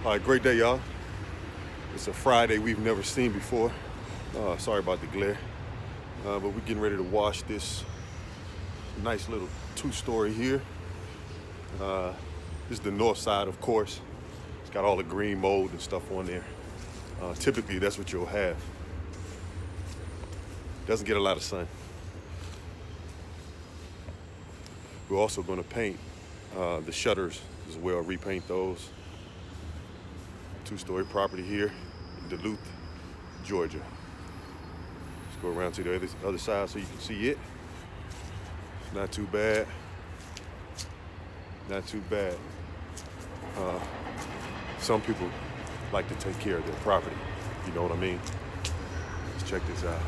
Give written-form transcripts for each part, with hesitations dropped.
All right, great day, y'all. It's a Friday we've never seen before. Sorry about the glare, but we're getting ready to wash this nice little two-story here. This is the north side, of course. It's got all the green mold and stuff on there. Typically, that's what you'll have. Doesn't get a lot of sun. We're also going to paint the shutters as well, repaint those. Two-story property here in Duluth, Georgia. Let's go around to the other side so you can see it. Not too bad. Not too bad. Some people like to take care of their property. You know what I mean? Let's check this out.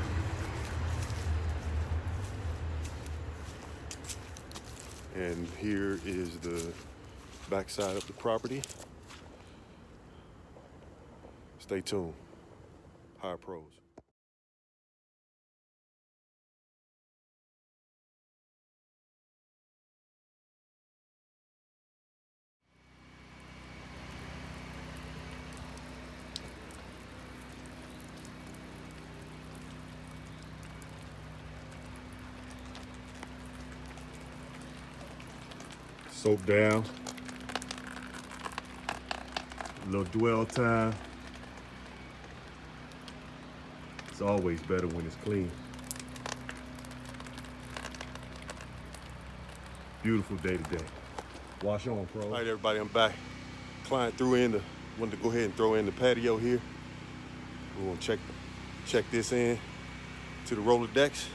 And here is the back side of the property. Stay tuned. Higher Pros. Soap down. A little dwell time. It's always better when it's clean. Beautiful day today. Wash on, Pro. All right, everybody, I'm back. Client wanted to go ahead and throw in the patio here. We're gonna check this in to the Rolodex.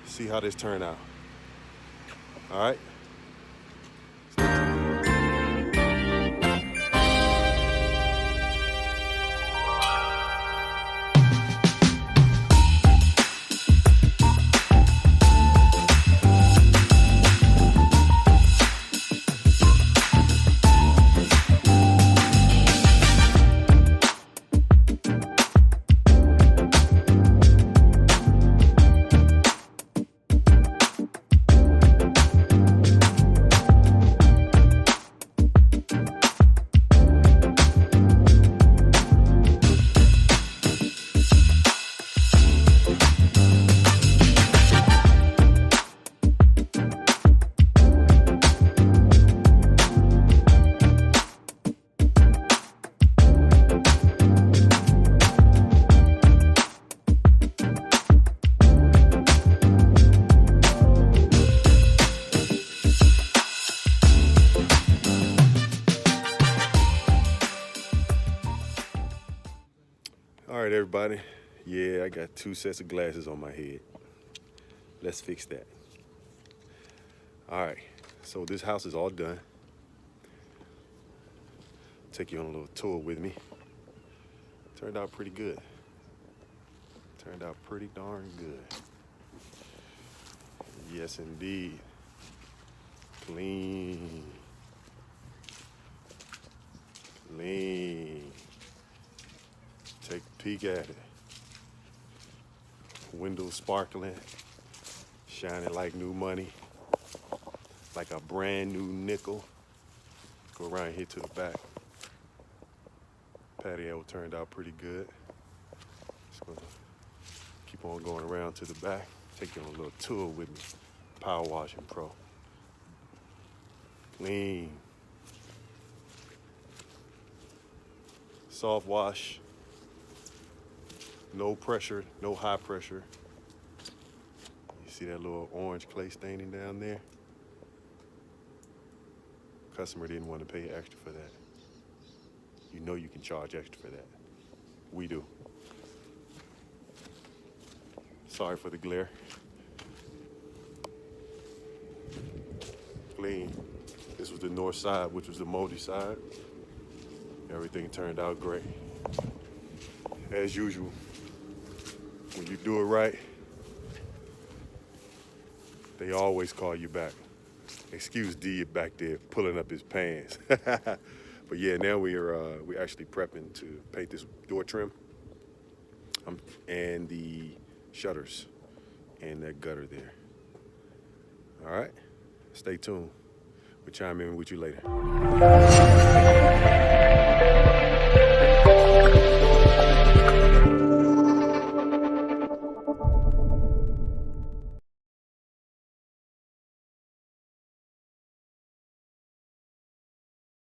See how this turned out. All right. All right, everybody. Yeah, I got 2 sets of glasses on my head. Let's fix that. All right, so this house is all done. Take you on a little tour with me. Turned out pretty good. Turned out pretty darn good. Yes, indeed. Clean. Clean. Take a peek at it. Windows sparkling, shining like new money, like a brand new nickel. Go around here to the back. Patio turned out pretty good. Just gonna keep on going around to the back. Take you on a little tour with me. Power washing pro. Clean. Soft wash. No pressure, no high pressure. You see that little orange clay staining down there? Customer didn't want to pay extra for that. You know you can charge extra for that. We do. Sorry for the glare. Clean. This was the north side, which was the moldy side. Everything turned out great. As usual. When you do it right, they always call you back. Excuse D back there pulling up his pants. But yeah, now we're actually prepping to paint this door trim and the shutters and that gutter there. All right, stay tuned. We'll chime in with you later.